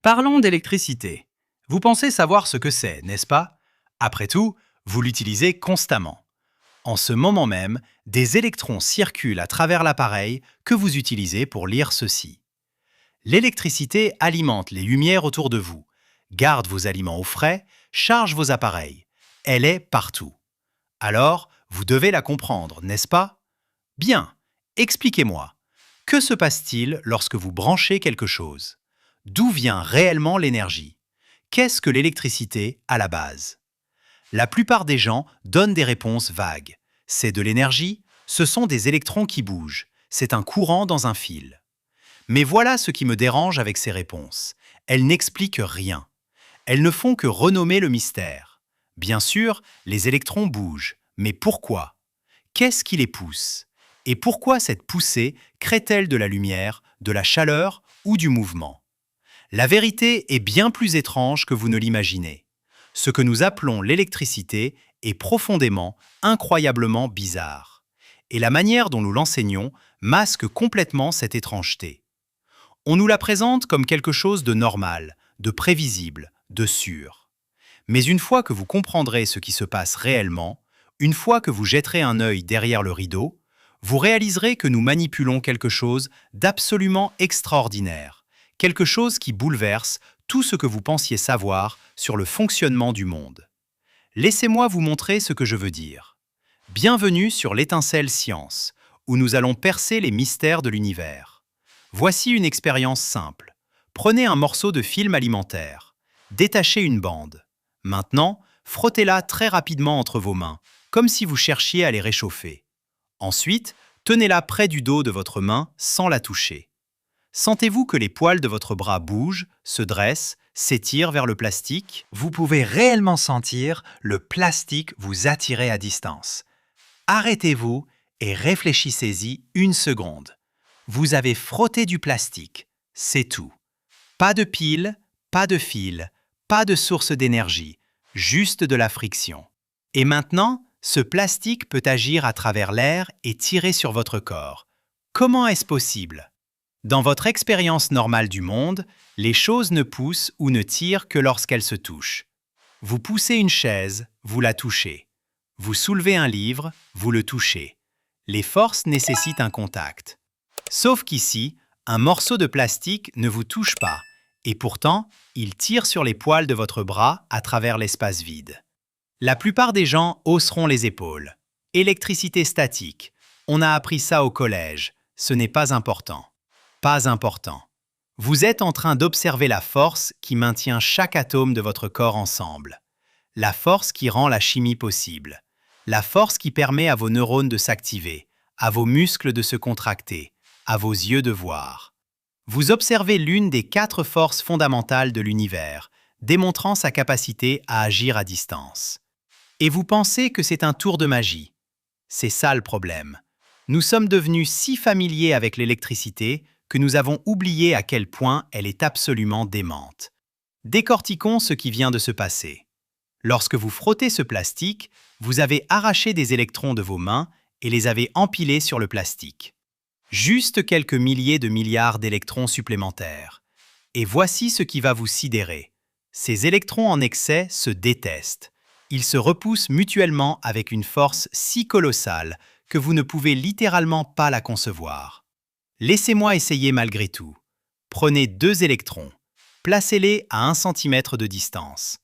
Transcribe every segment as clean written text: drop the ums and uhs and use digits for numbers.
Parlons d'électricité. Vous pensez savoir ce que c'est, n'est-ce pas? Après tout, vous l'utilisez constamment. En ce moment même, des électrons circulent à travers l'appareil que vous utilisez pour lire ceci. L'électricité alimente les lumières autour de vous, garde vos aliments au frais, charge vos appareils. Elle est partout. Alors, vous devez la comprendre, n'est-ce pas? Bien, expliquez-moi. Que se passe-t-il lorsque vous branchez quelque chose? D'où vient réellement l'énergie? Qu'est-ce que l'électricité à la base? La plupart des gens donnent des réponses vagues. C'est de l'énergie, ce sont des électrons qui bougent, c'est un courant dans un fil. Mais voilà ce qui me dérange avec ces réponses. Elles n'expliquent rien. Elles ne font que renommer le mystère. Bien sûr, les électrons bougent, mais pourquoi? Qu'est-ce qui les pousse? Et pourquoi cette poussée crée-t-elle de la lumière, de la chaleur ou du mouvement? La vérité est bien plus étrange que vous ne l'imaginez. Ce que nous appelons l'électricité est profondément, incroyablement bizarre. Et la manière dont nous l'enseignons masque complètement cette étrangeté. On nous la présente comme quelque chose de normal, de prévisible, de sûr. Mais une fois que vous comprendrez ce qui se passe réellement, une fois que vous jetterez un œil derrière le rideau, vous réaliserez que nous manipulons quelque chose d'absolument extraordinaire, quelque chose qui bouleverse tout ce que vous pensiez savoir sur le fonctionnement du monde. Laissez-moi vous montrer ce que je veux dire. Bienvenue sur l'étincelle science, où nous allons percer les mystères de l'univers. Voici une expérience simple. Prenez un morceau de film alimentaire. Détachez une bande. Maintenant, frottez-la très rapidement entre vos mains, comme si vous cherchiez à les réchauffer. Ensuite, tenez-la près du dos de votre main sans la toucher. Sentez-vous que les poils de votre bras bougent, se dressent, s'étirent vers le plastique? Vous pouvez réellement sentir le plastique vous attirer à distance. Arrêtez-vous et réfléchissez-y une seconde. Vous avez frotté du plastique, c'est tout. Pas de pile, pas de fil, pas de source d'énergie, juste de la friction. Et maintenant, ce plastique peut agir à travers l'air et tirer sur votre corps. Comment est-ce possible? Dans votre expérience normale du monde, les choses ne poussent ou ne tirent que lorsqu'elles se touchent. Vous poussez une chaise, vous la touchez. Vous soulevez un livre, vous le touchez. Les forces nécessitent un contact. Sauf qu'ici, un morceau de plastique ne vous touche pas, et pourtant, il tire sur les poils de votre bras à travers l'espace vide. La plupart des gens hausseront les épaules. Électricité statique. On a appris ça au collège. Ce n'est pas important. Pas important. Vous êtes en train d'observer la force qui maintient chaque atome de votre corps ensemble. La force qui rend la chimie possible. La force qui permet à vos neurones de s'activer, à vos muscles de se contracter, à vos yeux de voir. Vous observez l'une des 4 forces fondamentales de l'univers, démontrant sa capacité à agir à distance. Et vous pensez que c'est un tour de magie. C'est ça le problème. Nous sommes devenus si familiers avec l'électricité que nous avons oublié à quel point elle est absolument démente. Décortiquons ce qui vient de se passer. Lorsque vous frottez ce plastique, vous avez arraché des électrons de vos mains et les avez empilés sur le plastique. Juste quelques milliers de milliards d'électrons supplémentaires. Et voici ce qui va vous sidérer. Ces électrons en excès se détestent. Ils se repoussent mutuellement avec une force si colossale que vous ne pouvez littéralement pas la concevoir. Laissez-moi essayer malgré tout. Prenez 2 électrons. Placez-les à 1 cm de distance.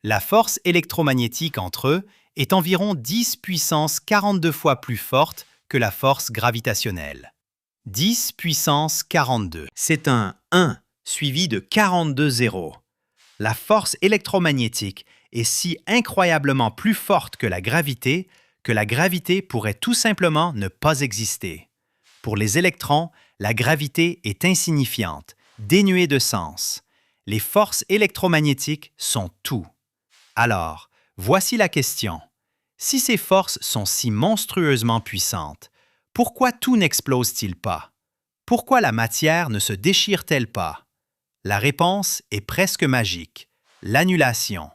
La force électromagnétique entre eux est environ 10 puissance 42 fois plus forte que la force gravitationnelle. 10 puissance 42. C'est un 1 suivi de 42 zéros. La force électromagnétique est si incroyablement plus forte que la gravité pourrait tout simplement ne pas exister. Pour les électrons, la gravité est insignifiante, dénuée de sens. Les forces électromagnétiques sont tout. Alors, voici la question. Si ces forces sont si monstrueusement puissantes, pourquoi tout n'explose-t-il pas? Pourquoi la matière ne se déchire-t-elle pas? La réponse est presque magique. L'annulation.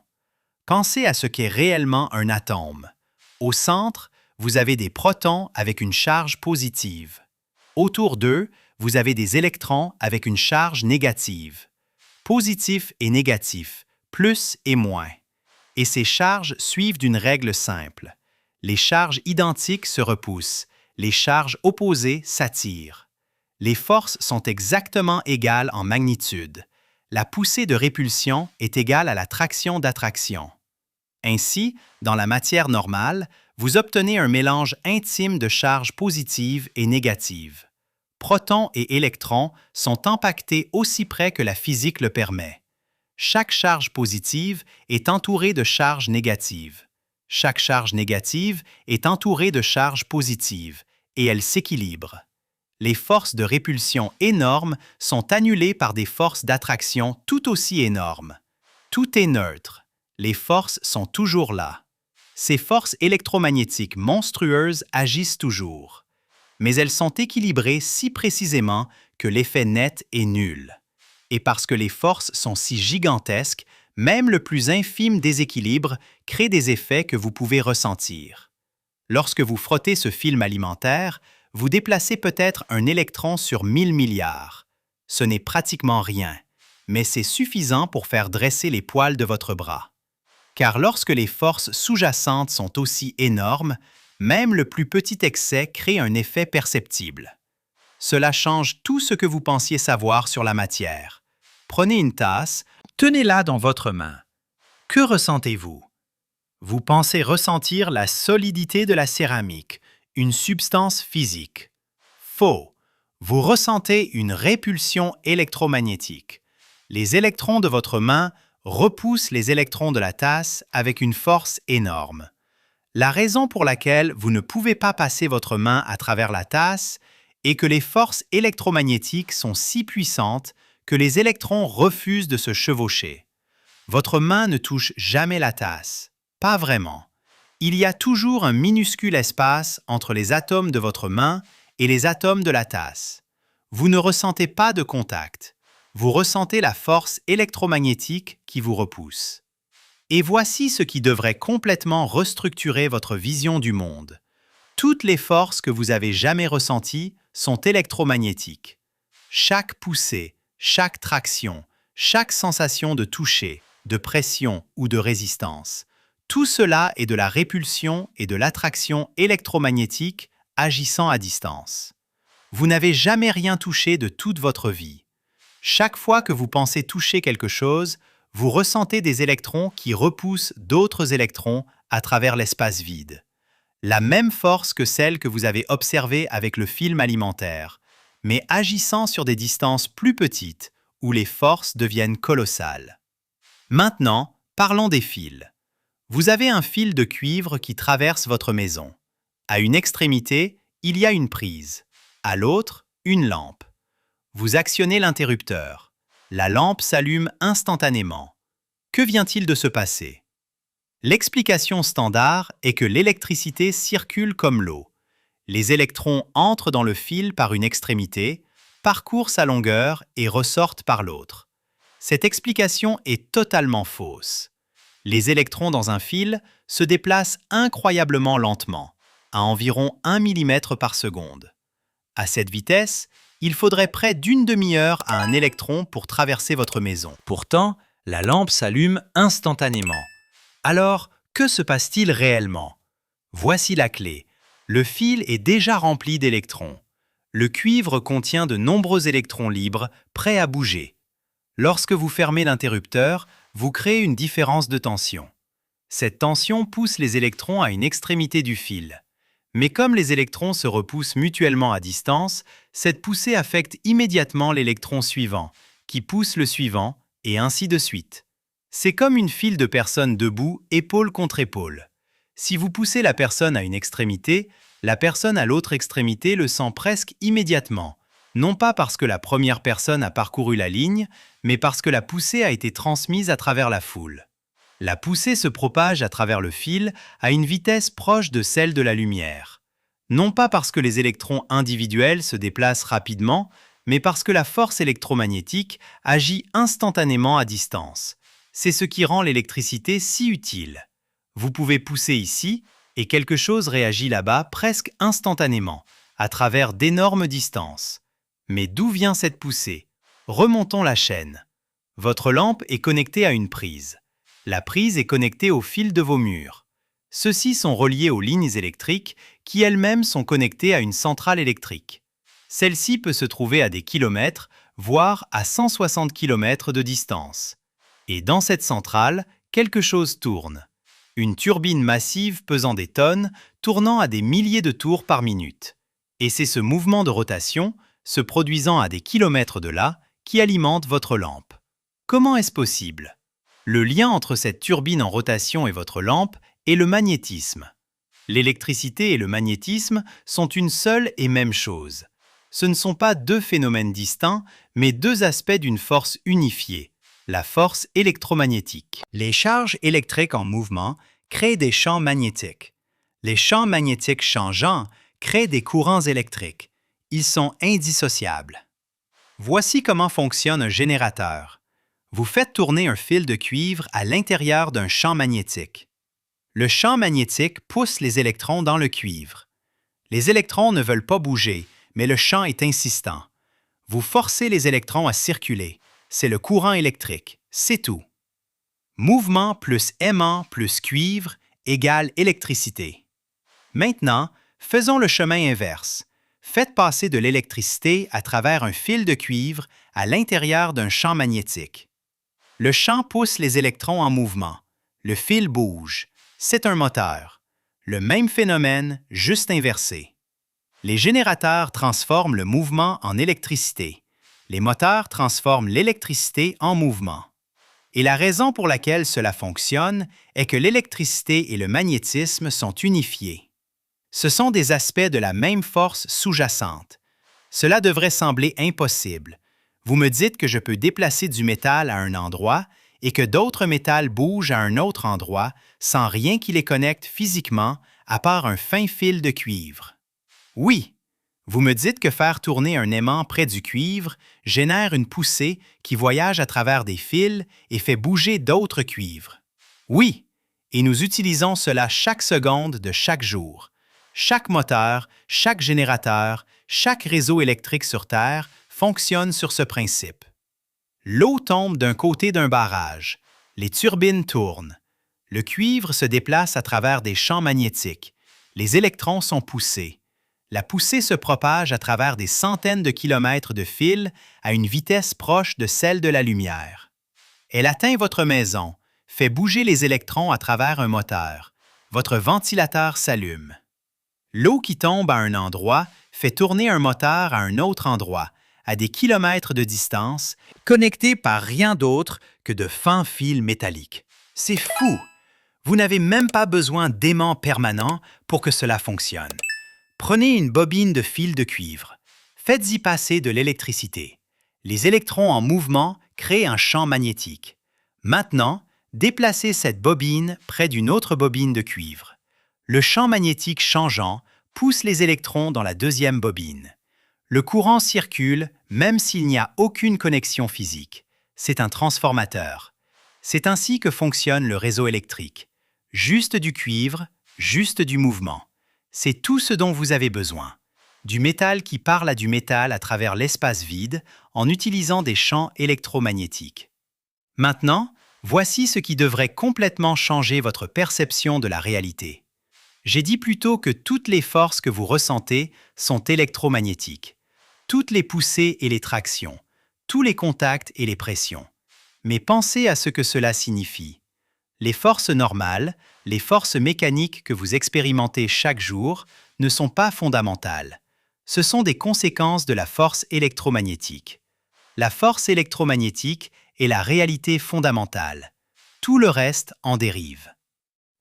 Pensez à ce qu'est réellement un atome. Au centre, vous avez des protons avec une charge positive. Autour d'eux, vous avez des électrons avec une charge négative. positif et négatif, plus et moins. Et ces charges suivent d'une règle simple. Les charges identiques se repoussent, les charges opposées s'attirent. Les forces sont exactement égales en magnitude. La poussée de répulsion est égale à la traction d'attraction. Ainsi, dans la matière normale, vous obtenez un mélange intime de charges positives et négatives. Protons et électrons sont empaquetés aussi près que la physique le permet. Chaque charge positive est entourée de charges négatives. Chaque charge négative est entourée de charges positives, et elles s'équilibrent. Les forces de répulsion énormes sont annulées par des forces d'attraction tout aussi énormes. Tout est neutre. Les forces sont toujours là. Ces forces électromagnétiques monstrueuses agissent toujours. Mais elles sont équilibrées si précisément que l'effet net est nul. Et parce que les forces sont si gigantesques, même le plus infime déséquilibre crée des effets que vous pouvez ressentir. Lorsque vous frottez ce film alimentaire, vous déplacez peut-être un électron sur 1000 milliards. Ce n'est pratiquement rien, mais c'est suffisant pour faire dresser les poils de votre bras. Car lorsque les forces sous-jacentes sont aussi énormes, même le plus petit excès crée un effet perceptible. Cela change tout ce que vous pensiez savoir sur la matière. Prenez une tasse, tenez-la dans votre main. Que ressentez-vous? Vous pensez ressentir la solidité de la céramique, une substance physique. Faux. Vous ressentez une répulsion électromagnétique. Les électrons de votre main repoussent les électrons de la tasse avec une force énorme. La raison pour laquelle vous ne pouvez pas passer votre main à travers la tasse est que les forces électromagnétiques sont si puissantes que les électrons refusent de se chevaucher. Votre main ne touche jamais la tasse. Pas vraiment. Il y a toujours un minuscule espace entre les atomes de votre main et les atomes de la tasse. Vous ne ressentez pas de contact. Vous ressentez la force électromagnétique qui vous repousse. Et voici ce qui devrait complètement restructurer votre vision du monde. Toutes les forces que vous avez jamais ressenties sont électromagnétiques. Chaque poussée, chaque traction, chaque sensation de toucher, de pression ou de résistance, tout cela est de la répulsion et de l'attraction électromagnétique agissant à distance. Vous n'avez jamais rien touché de toute votre vie. Chaque fois que vous pensez toucher quelque chose, vous ressentez des électrons qui repoussent d'autres électrons à travers l'espace vide. La même force que celle que vous avez observée avec le film alimentaire, mais agissant sur des distances plus petites où les forces deviennent colossales. Maintenant, parlons des fils. Vous avez un fil de cuivre qui traverse votre maison. À une extrémité, il y a une prise. À l'autre, une lampe. Vous actionnez l'interrupteur. La lampe s'allume instantanément. Que vient-il de se passer? L'explication standard est que l'électricité circule comme l'eau. Les électrons entrent dans le fil par une extrémité, parcourent sa longueur et ressortent par l'autre. Cette explication est totalement fausse. Les électrons dans un fil se déplacent incroyablement lentement, à environ 1 mm par seconde. À cette vitesse, il faudrait près d'une demi-heure à un électron pour traverser votre maison. Pourtant, la lampe s'allume instantanément. Alors, que se passe-t-il réellement? Voici la clé. Le fil est déjà rempli d'électrons. Le cuivre contient de nombreux électrons libres, prêts à bouger. Lorsque vous fermez l'interrupteur, vous créez une différence de tension. Cette tension pousse les électrons à une extrémité du fil. Mais comme les électrons se repoussent mutuellement à distance, cette poussée affecte immédiatement l'électron suivant, qui pousse le suivant, et ainsi de suite. C'est comme une file de personnes debout, épaule contre épaule. Si vous poussez la personne à une extrémité, la personne à l'autre extrémité le sent presque immédiatement, non pas parce que la première personne a parcouru la ligne, mais parce que la poussée a été transmise à travers la foule. La poussée se propage à travers le fil à une vitesse proche de celle de la lumière. Non pas parce que les électrons individuels se déplacent rapidement, mais parce que la force électromagnétique agit instantanément à distance. C'est ce qui rend l'électricité si utile. Vous pouvez pousser ici, et quelque chose réagit là-bas presque instantanément, à travers d'énormes distances. Mais d'où vient cette poussée? Remontons la chaîne. Votre lampe est connectée à une prise. La prise est connectée au fil de vos murs. Ceux-ci sont reliés aux lignes électriques qui elles-mêmes sont connectées à une centrale électrique. Celle-ci peut se trouver à des kilomètres, voire à 160 km de distance. Et dans cette centrale, quelque chose tourne. Une turbine massive pesant des tonnes, tournant à des milliers de tours par minute. Et c'est ce mouvement de rotation, se produisant à des kilomètres de là, qui alimente votre lampe. Comment est-ce possible? Le lien entre cette turbine en rotation et votre lampe est le magnétisme. L'électricité et le magnétisme sont une seule et même chose. Ce ne sont pas deux phénomènes distincts, mais deux aspects d'une force unifiée, la force électromagnétique. Les charges électriques en mouvement créent des champs magnétiques. Les champs magnétiques changeants créent des courants électriques. Ils sont indissociables. Voici comment fonctionne un générateur. Vous faites tourner un fil de cuivre à l'intérieur d'un champ magnétique. Le champ magnétique pousse les électrons dans le cuivre. Les électrons ne veulent pas bouger, mais le champ est insistant. Vous forcez les électrons à circuler. C'est le courant électrique. C'est tout. Mouvement plus aimant plus cuivre égale électricité. Maintenant, faisons le chemin inverse. Faites passer de l'électricité à travers un fil de cuivre à l'intérieur d'un champ magnétique. Le champ pousse les électrons en mouvement. Le fil bouge. C'est un moteur. Le même phénomène, juste inversé. Les générateurs transforment le mouvement en électricité. Les moteurs transforment l'électricité en mouvement. Et la raison pour laquelle cela fonctionne est que l'électricité et le magnétisme sont unifiés. Ce sont des aspects de la même force sous-jacente. Cela devrait sembler impossible. Vous me dites que je peux déplacer du métal à un endroit et que d'autres métals bougent à un autre endroit sans rien qui les connecte physiquement à part un fin fil de cuivre. Oui, vous me dites que faire tourner un aimant près du cuivre génère une poussée qui voyage à travers des fils et fait bouger d'autres cuivres. Oui, et nous utilisons cela chaque seconde de chaque jour. Chaque moteur, chaque générateur, chaque réseau électrique sur Terre fonctionne sur ce principe. L'eau tombe d'un côté d'un barrage. Les turbines tournent. Le cuivre se déplace à travers des champs magnétiques. Les électrons sont poussés. La poussée se propage à travers des centaines de kilomètres de fils à une vitesse proche de celle de la lumière. Elle atteint votre maison, fait bouger les électrons à travers un moteur. Votre ventilateur s'allume. L'eau qui tombe à un endroit fait tourner un moteur à un autre endroit, à des kilomètres de distance, connecté par rien d'autre que de fins fils métalliques. C'est fou! Vous n'avez même pas besoin d'aimant permanent pour que cela fonctionne. Prenez une bobine de fil de cuivre. Faites-y passer de l'électricité. Les électrons en mouvement créent un champ magnétique. Maintenant, déplacez cette bobine près d'une autre bobine de cuivre. Le champ magnétique changeant pousse les électrons dans la deuxième bobine. Le courant circule même s'il n'y a aucune connexion physique. C'est un transformateur. C'est ainsi que fonctionne le réseau électrique. Juste du cuivre, juste du mouvement. C'est tout ce dont vous avez besoin. Du métal qui parle à du métal à travers l'espace vide en utilisant des champs électromagnétiques. Maintenant, voici ce qui devrait complètement changer votre perception de la réalité. J'ai dit plutôt que toutes les forces que vous ressentez sont électromagnétiques. Toutes les poussées et les tractions, tous les contacts et les pressions. Mais pensez à ce que cela signifie. Les forces normales, les forces mécaniques que vous expérimentez chaque jour, ne sont pas fondamentales. Ce sont des conséquences de la force électromagnétique. La force électromagnétique est la réalité fondamentale. Tout le reste en dérive.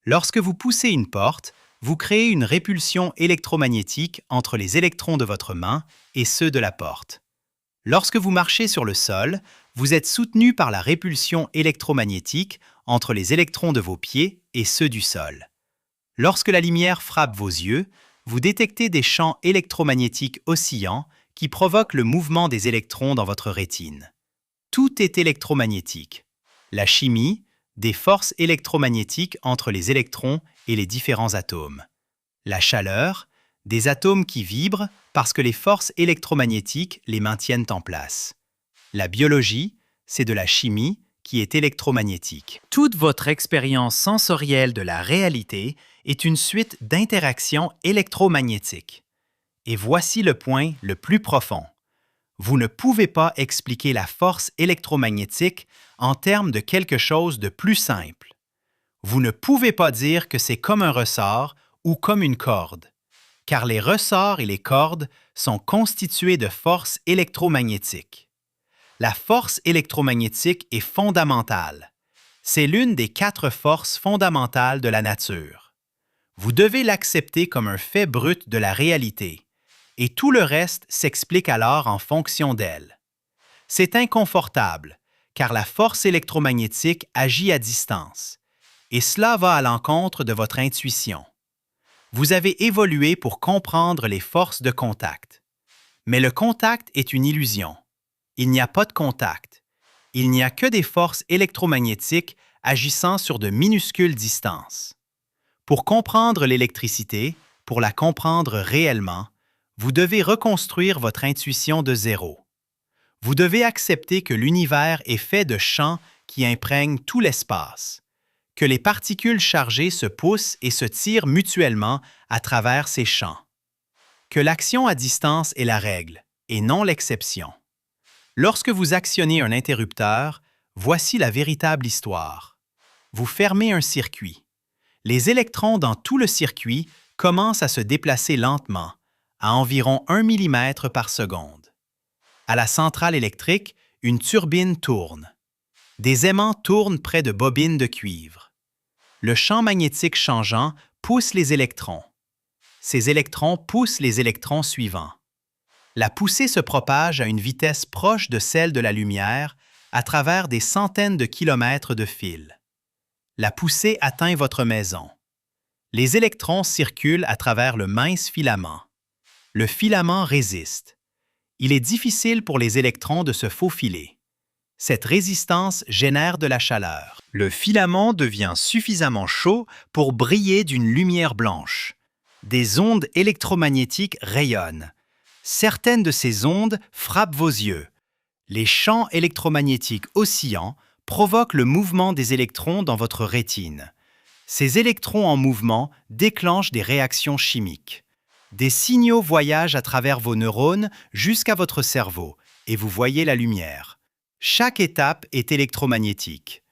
Lorsque vous poussez une porte, vous créez une répulsion électromagnétique entre les électrons de votre main et ceux de la porte. Lorsque vous marchez sur le sol, vous êtes soutenu par la répulsion électromagnétique entre les électrons de vos pieds et ceux du sol. Lorsque la lumière frappe vos yeux, vous détectez des champs électromagnétiques oscillants qui provoquent le mouvement des électrons dans votre rétine. Tout est électromagnétique. La chimie, des forces électromagnétiques entre les électrons et les différents atomes. La chaleur, des atomes qui vibrent parce que les forces électromagnétiques les maintiennent en place. La biologie, c'est de la chimie qui est électromagnétique. Toute votre expérience sensorielle de la réalité est une suite d'interactions électromagnétiques. Et voici le point le plus profond. Vous ne pouvez pas expliquer la force électromagnétique en termes de quelque chose de plus simple. Vous ne pouvez pas dire que c'est comme un ressort ou comme une corde, car les ressorts et les cordes sont constitués de forces électromagnétiques. La force électromagnétique est fondamentale. C'est l'une des 4 forces fondamentales de la nature. Vous devez l'accepter comme un fait brut de la réalité, et tout le reste s'explique alors en fonction d'elle. C'est inconfortable, car la force électromagnétique agit à distance, et cela va à l'encontre de votre intuition. Vous avez évolué pour comprendre les forces de contact. Mais le contact est une illusion. Il n'y a pas de contact. Il n'y a que des forces électromagnétiques agissant sur de minuscules distances. Pour comprendre l'électricité, pour la comprendre réellement, vous devez reconstruire votre intuition de zéro. Vous devez accepter que l'univers est fait de champs qui imprègnent tout l'espace, que les particules chargées se poussent et se tirent mutuellement à travers ces champs, que l'action à distance est la règle et non l'exception. Lorsque vous actionnez un interrupteur, voici la véritable histoire. Vous fermez un circuit. Les électrons dans tout le circuit commencent à se déplacer lentement, à environ 1 mm par seconde. À la centrale électrique, une turbine tourne. Des aimants tournent près de bobines de cuivre. Le champ magnétique changeant pousse les électrons. Ces électrons poussent les électrons suivants. La poussée se propage à une vitesse proche de celle de la lumière à travers des centaines de kilomètres de fil. La poussée atteint votre maison. Les électrons circulent à travers le mince filament. Le filament résiste. Il est difficile pour les électrons de se faufiler. Cette résistance génère de la chaleur. Le filament devient suffisamment chaud pour briller d'une lumière blanche. Des ondes électromagnétiques rayonnent. Certaines de ces ondes frappent vos yeux. Les champs électromagnétiques oscillants provoquent le mouvement des électrons dans votre rétine. Ces électrons en mouvement déclenchent des réactions chimiques. Des signaux voyagent à travers vos neurones jusqu'à votre cerveau et vous voyez la lumière. Chaque étape est électromagnétique.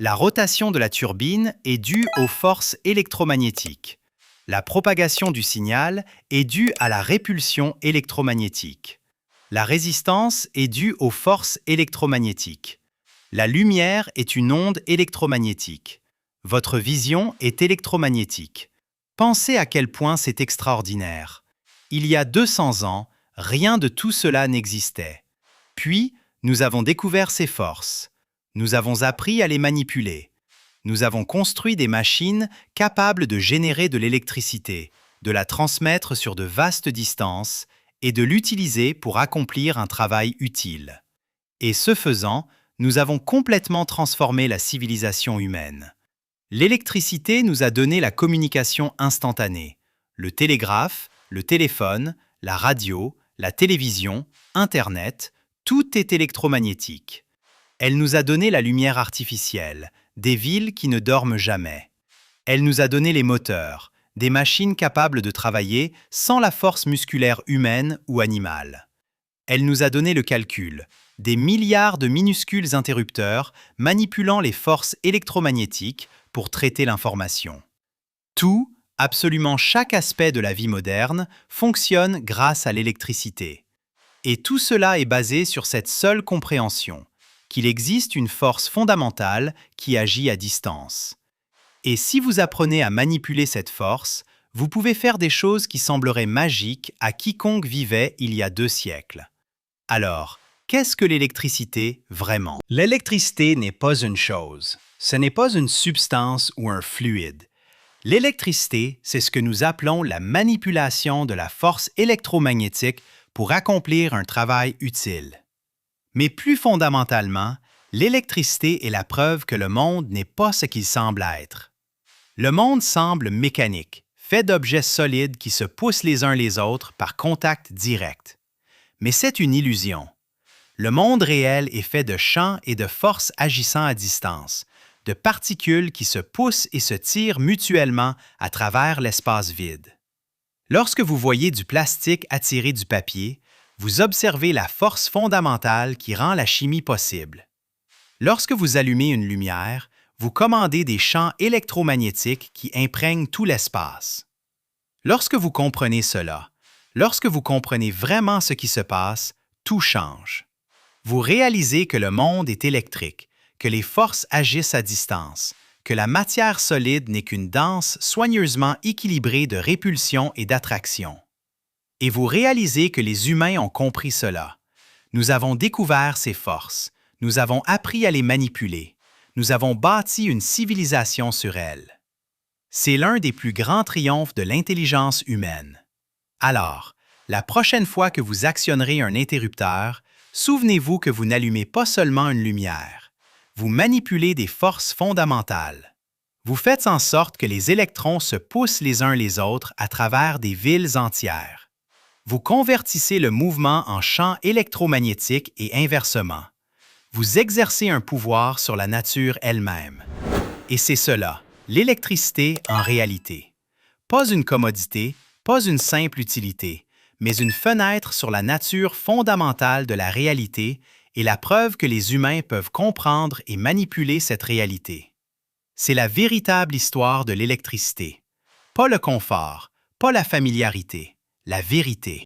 La rotation de la turbine est due aux forces électromagnétiques. La propagation du signal est due à la répulsion électromagnétique. La résistance est due aux forces électromagnétiques. La lumière est une onde électromagnétique. Votre vision est électromagnétique. Pensez à quel point c'est extraordinaire. Il y a 200 ans, rien de tout cela n'existait. Puis, nous avons découvert ces forces. Nous avons appris à les manipuler. Nous avons construit des machines capables de générer de l'électricité, de la transmettre sur de vastes distances et de l'utiliser pour accomplir un travail utile. Et ce faisant, nous avons complètement transformé la civilisation humaine. L'électricité nous a donné la communication instantanée, le télégraphe, le téléphone, la radio, la télévision, Internet, tout est électromagnétique. Elle nous a donné la lumière artificielle, des villes qui ne dorment jamais. Elle nous a donné les moteurs, des machines capables de travailler sans la force musculaire humaine ou animale. Elle nous a donné le calcul, des milliards de minuscules interrupteurs manipulant les forces électromagnétiques pour traiter l'information. Tout, absolument chaque aspect de la vie moderne, fonctionne grâce à l'électricité. Et tout cela est basé sur cette seule compréhension, qu'il existe une force fondamentale qui agit à distance. Et si vous apprenez à manipuler cette force, vous pouvez faire des choses qui sembleraient magiques à quiconque vivait il y a 2 siècles. Alors, qu'est-ce que l'électricité vraiment? L'électricité n'est pas une chose. Ce n'est pas une substance ou un fluide. L'électricité, c'est ce que nous appelons la manipulation de la force électromagnétique pour accomplir un travail utile. Mais plus fondamentalement, l'électricité est la preuve que le monde n'est pas ce qu'il semble être. Le monde semble mécanique, fait d'objets solides qui se poussent les uns les autres par contact direct. Mais c'est une illusion. Le monde réel est fait de champs et de forces agissant à distance, de particules qui se poussent et se tirent mutuellement à travers l'espace vide. Lorsque vous voyez du plastique attirer du papier, vous observez la force fondamentale qui rend la chimie possible. Lorsque vous allumez une lumière, vous commandez des champs électromagnétiques qui imprègnent tout l'espace. Lorsque vous comprenez cela, lorsque vous comprenez vraiment ce qui se passe, tout change. Vous réalisez que le monde est électrique, que les forces agissent à distance, que la matière solide n'est qu'une danse soigneusement équilibrée de répulsion et d'attraction. Et vous réalisez que les humains ont compris cela. Nous avons découvert ces forces, nous avons appris à les manipuler, nous avons bâti une civilisation sur elles. C'est l'un des plus grands triomphes de l'intelligence humaine. Alors, la prochaine fois que vous actionnerez un interrupteur, souvenez-vous que vous n'allumez pas seulement une lumière. Vous manipulez des forces fondamentales. Vous faites en sorte que les électrons se poussent les uns les autres à travers des villes entières. Vous convertissez le mouvement en champ électromagnétique et inversement. Vous exercez un pouvoir sur la nature elle-même. Et c'est cela, l'électricité en réalité. Pas une commodité, pas une simple utilité, mais une fenêtre sur la nature fondamentale de la réalité et la preuve que les humains peuvent comprendre et manipuler cette réalité. C'est la véritable histoire de l'électricité. Pas le confort, pas la familiarité, la vérité.